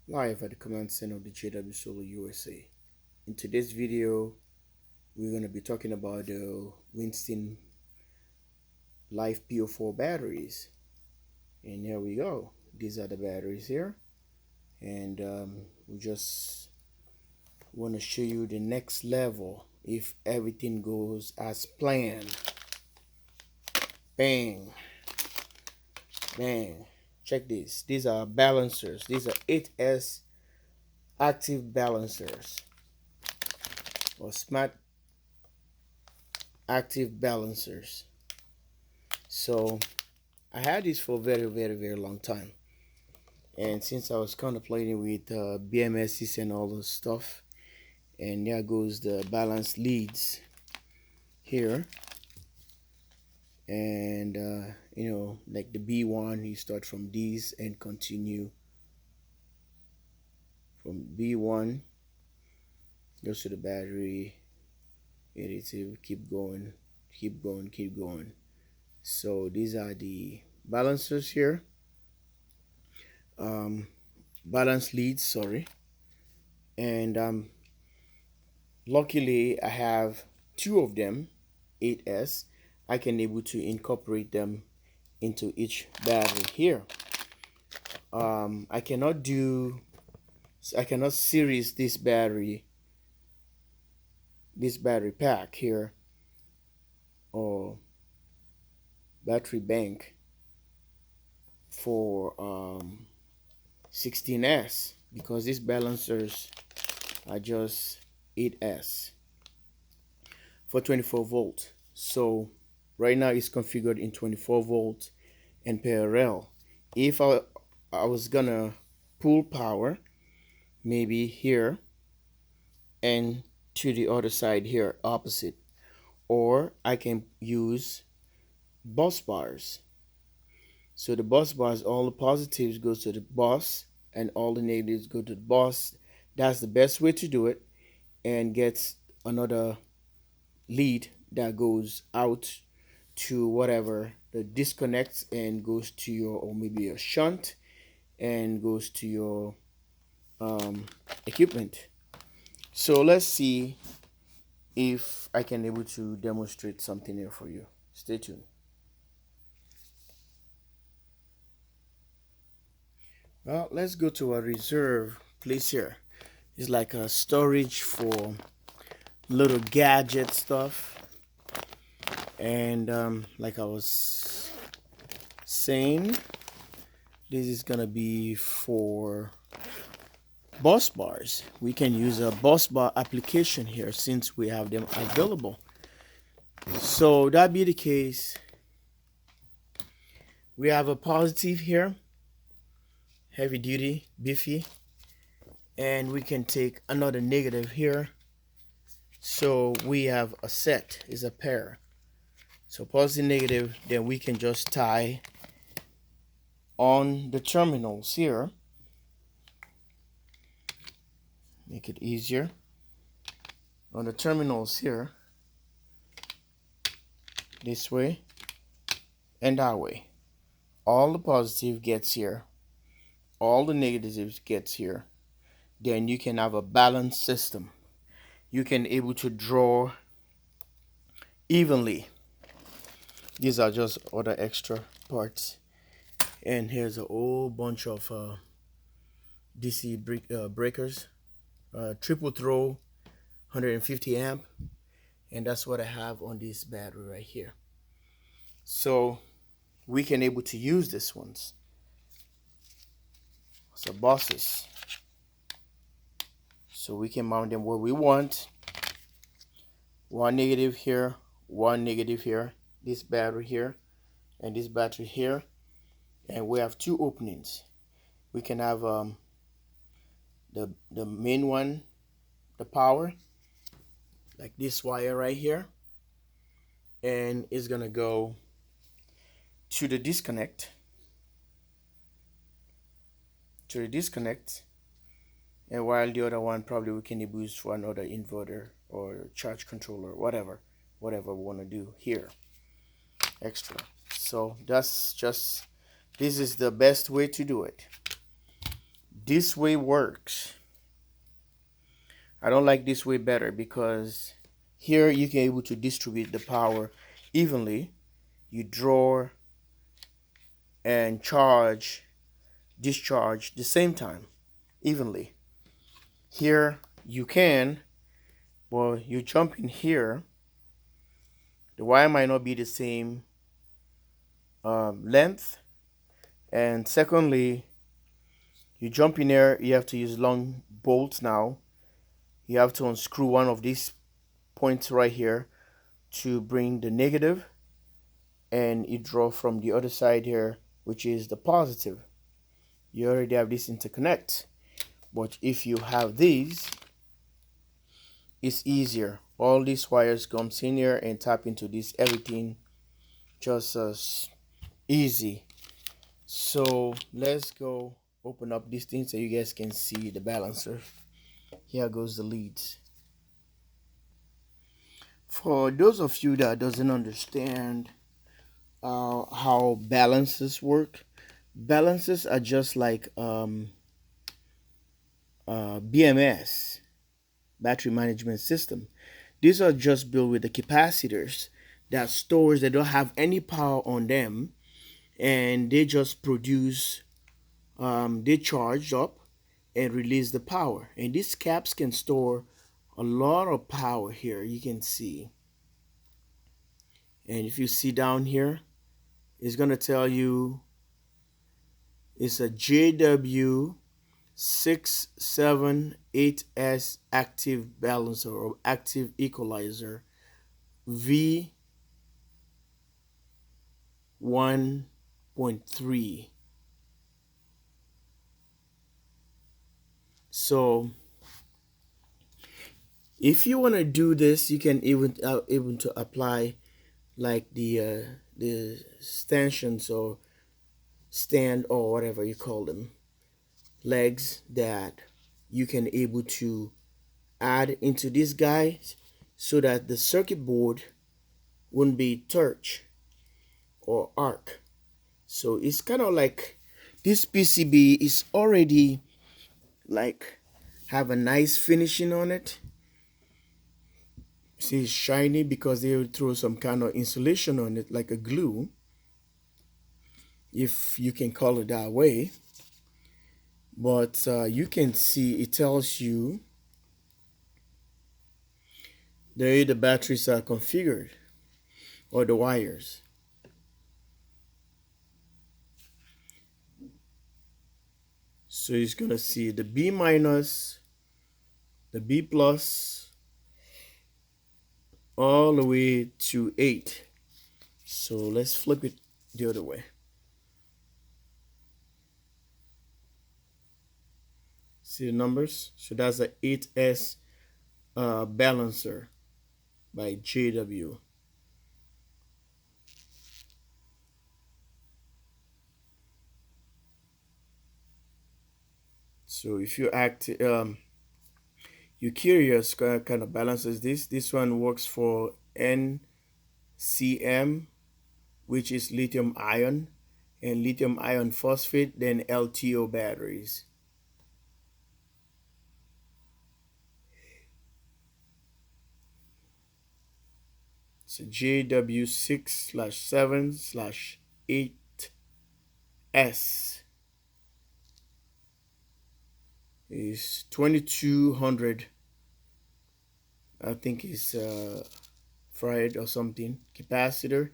Live at the command center of the jwsolarusa. In today's video, we're going to be talking about the Winston LiFeYPO4 batteries. And here we go. These are the batteries here. And we just want to show you the next level if everything goes as planned. Bang. Bang. Check this. These are balancers. These are 8S active balancers or smart active balancers. So I had this for a very long time, and since I was contemplating with BMSs and all this stuff, and there goes the balance leads here, and like the B1, you start from these and continue from B1, goes to the battery, additive, keep going. So these are the balancers here, balance leads, sorry. And luckily I have two of them, 8S. I can able to incorporate them into each battery here. I cannot series this battery pack here or battery bank for 16S because these balancers are just 8S for 24 volt. So right now it's configured in 24 volt and parallel. If I was gonna pull power maybe here and to the other side here opposite, or I can use bus bars. So the bus bars, all the positives goes to the bus and all the negatives go to the bus. That's the best way to do it, and gets another lead that goes out to whatever the disconnects and goes to your, or maybe a shunt, and goes to your equipment. So let's see if I can able to demonstrate something here for you. Stay tuned. Well, let's go to a reserve place here. It's like a storage for little gadget stuff. And like I was saying, this is gonna be for bus bars. We can use a bus bar application here since we have them available. So that be the case, we have a positive here, heavy duty, beefy, and we can take another negative here. So we have a set, is a pair. So positive, negative, then we can just tie on the terminals here. Make it easier. On the terminals here, this way and that way. All the positive gets here, all the negatives gets here. Then you can have a balanced system. You can able to draw evenly. These are just other extra parts. And here's a whole bunch of DC breakers, triple throw, 150 amp, and that's what I have on this battery right here. So we can able to use this ones. So buses. So we can mount them where we want. One negative here, one negative here, this battery here, and this battery here. And we have two openings. We can have the main one, the power, like this wire right here, and it's gonna go to the disconnect, and while the other one probably we can use for another inverter or charge controller, whatever we want to do here extra. So that's just, this is the best way to do it. This way works. I don't like this way better because here you can able to distribute the power evenly. You draw and charge, discharge the same time evenly. Here you can, well, you jump in here. The wire might not be the same length, and secondly, you jump in there, you have to use long bolts now. You have to unscrew one of these points right here to bring the negative, and you draw from the other side here, which is the positive. You already have this interconnect, but if you have these, it's easier. All these wires comes in here and tap into this, everything just as easy. So let's go open up this thing so you guys can see the balancer. Here goes the leads. For those of you that doesn't understand how balances work, balances are just like BMS, battery management system. These are just built with the capacitors that stores, they don't have any power on them, and they just produce, they charge up and release the power. And these caps can store a lot of power here, you can see. And if you see down here, it's going to tell you it's a JW678S active balancer or active equalizer V1.3. So if you want to do this, you can even to apply like the stanchions or stand or whatever you call them, legs that you can able to add into these guys so that the circuit board wouldn't be torch or arc. So it's kind of like this PCB is already like have a nice finishing on it. See, it's shiny because they will throw some kind of insulation on it, like a glue, if you can call it that way. But you can see it tells you the way the batteries are configured, or the wires. So it's gonna see the B minus, the B plus, all the way to 8. So let's flip it the other way. See the numbers? So that's a 8S balancer by JW. So if you you're curious kind of balances this one works for NCM, which is lithium ion, and lithium iron phosphate, then LTO batteries. So JW6/7/8S is 2200, I think is fried or something, capacitor,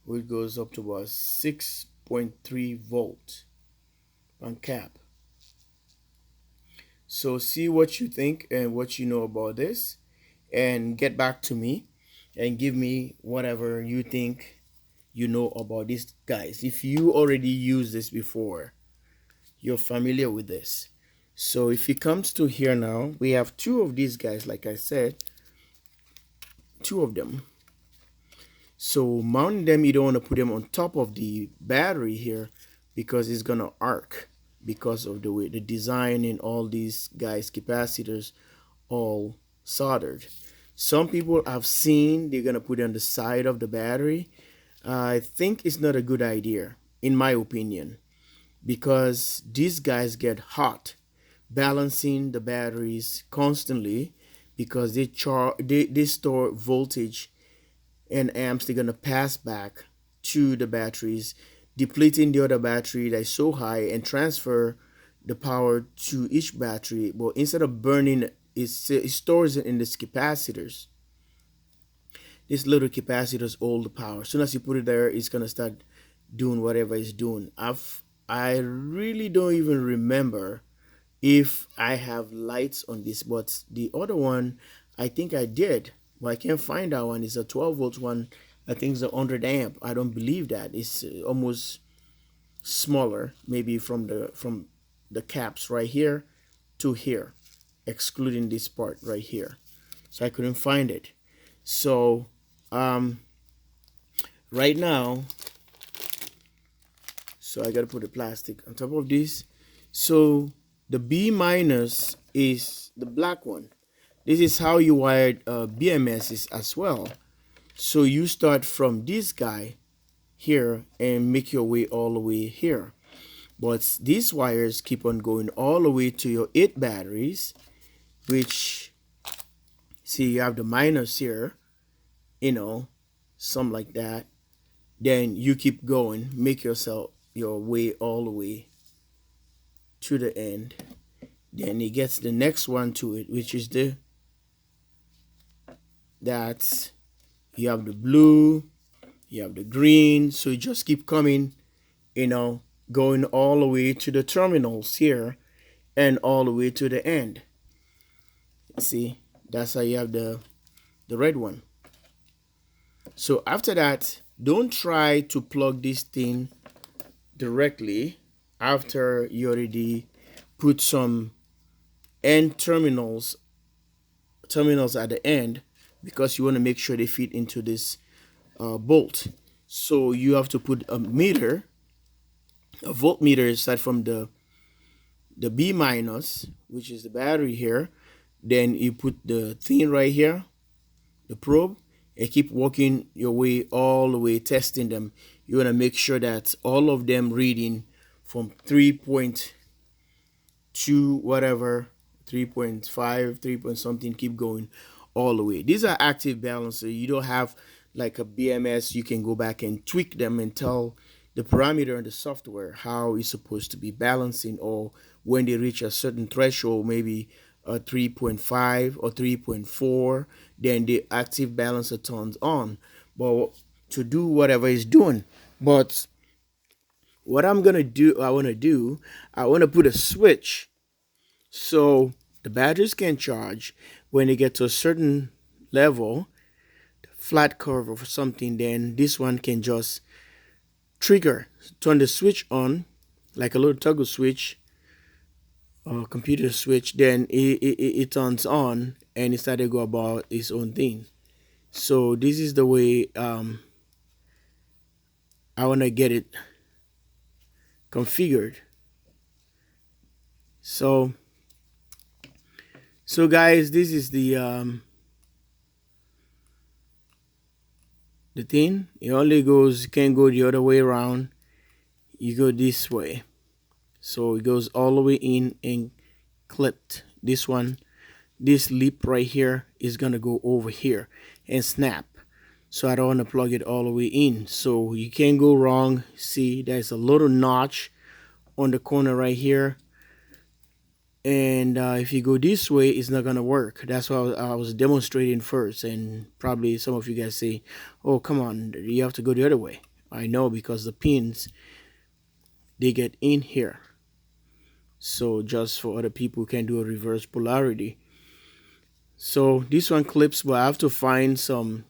which goes up to about 6.3 volt on cap. So see what you think and what you know about this, and get back to me and give me whatever you think you know about these guys. If you already used this before, you're familiar with this. So if it comes to here now, we have two of these guys, like I said, two of them. So mounting them, you don't want to put them on top of the battery here because it's gonna arc because of the way the design and all these guys capacitors all soldered. Some people I've seen they're gonna put it on the side of the battery. I think it's not a good idea in my opinion, because these guys get hot balancing the batteries constantly because they store voltage and amps. They're gonna pass back to the batteries, depleting the other battery that is so high and transfer the power to each battery. But instead of burning, it stores it in these capacitors. This little capacitors hold the power. As soon as you put it there, it's gonna start doing whatever it's doing. I really don't even remember if I have lights on this, but the other one I think I did, but I can't find that one. It's a 12 volt one. I think it's a 100 amp. I don't believe that. It's almost smaller, maybe from the caps right here to here, excluding this part right here. So I couldn't find it. So right now, so I gotta put the plastic on top of this. So the B minus is the black one. This is how you wired BMSs as well. So you start from this guy here and make your way all the way here. But these wires keep on going all the way to your 8 batteries, which, see, you have the minus here, you know, something like that. Then you keep going, make yourself your way all the way to the end. Then it gets the next one to it, which is that's, you have the blue, you have the green. So you just keep coming, you know, going all the way to the terminals here and all the way to the end. See, that's how you have the red one. So after that, don't try to plug this thing directly after you already put some end terminals at the end, because you want to make sure they fit into this bolt. So you have to put a meter, a voltmeter, start from the B minus, which is the battery here. Then you put the thing right here, the probe, and keep walking your way all the way, testing them. You want to make sure that all of them reading from 3.2 whatever, 3.5, 3 point something, keep going all the way. These are active balancers. You don't have like a BMS. You can go back and tweak them and tell the parameter in the software how it's supposed to be balancing, or when they reach a certain threshold, maybe a 3.5 or 3.4, then the active balancer turns on, but to do whatever it's doing. But what I'm gonna do, I want to put a switch so the batteries can charge when they get to a certain level, flat curve or something. Then this one can just trigger, turn the switch on like a little toggle switch or computer switch. Then it turns on and it started to go about its own thing. So this is the way I want to get it configured. So guys, this is the thing. It only goes, can't go the other way around. You go this way. So it goes all the way in and clipped. This one, this lip right here is gonna go over here and snap. So I don't want to plug it all the way in. So you can't go wrong. See, there's a little notch on the corner right here. And if you go this way, it's not gonna work. That's why I was demonstrating first. And probably some of you guys say, oh, come on, you have to go the other way. I know, because the pins, they get in here. So just for other people who can do a reverse polarity. So this one clips, but I have to find some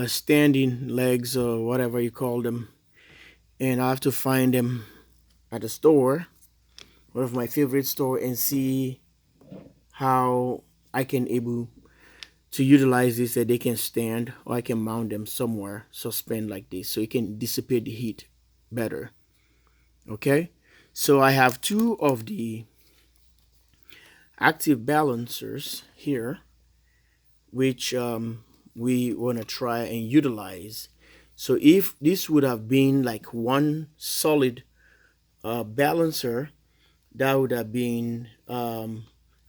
standing legs or whatever you call them, and I have to find them at the store, one of my favorite store, and see how I can able to utilize this, that they can stand, or I can mount them somewhere, suspend like this, so it can dissipate the heat better. Okay, so I have 2 of the active balancers here, which we want to try and utilize. So if this would have been like one solid balancer, that would have been a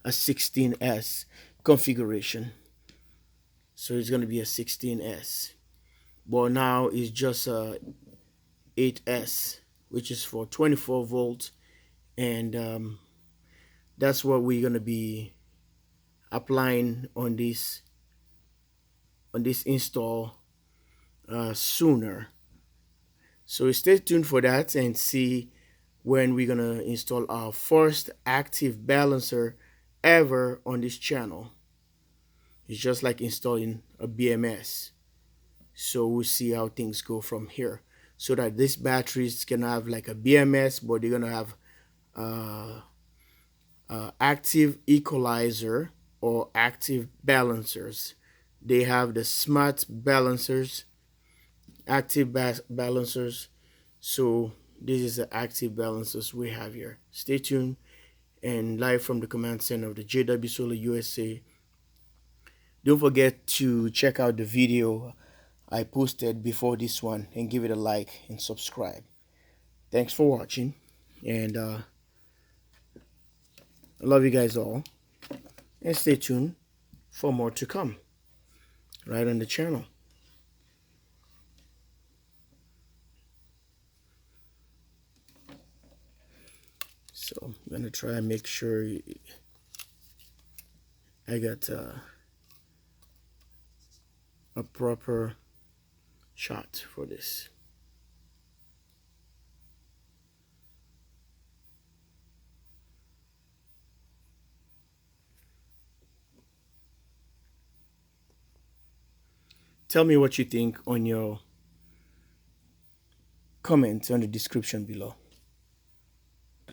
16S configuration. So it's going to be a 16S. But now it's just a 8S, which is for 24 volts. And that's what we're going to be applying on this install sooner. So stay tuned for that and see when we're going to install our first active balancer ever on this channel. It's just like installing a BMS. So we'll see how things go from here. So that these batteries can have like a BMS, but they're gonna have active equalizer or active balancers. They have the smart balancers, active balancers. So this is the active balancers we have here. Stay tuned, and live from the command center of the JW Solar USA. Don't forget to check out the video I posted before this one and give it a like and subscribe. Thanks for watching, and I love you guys all, and stay tuned for more to come right on the channel. So I'm gonna try and make sure I got a proper shot for this. Tell me what you think on your comments on the description below.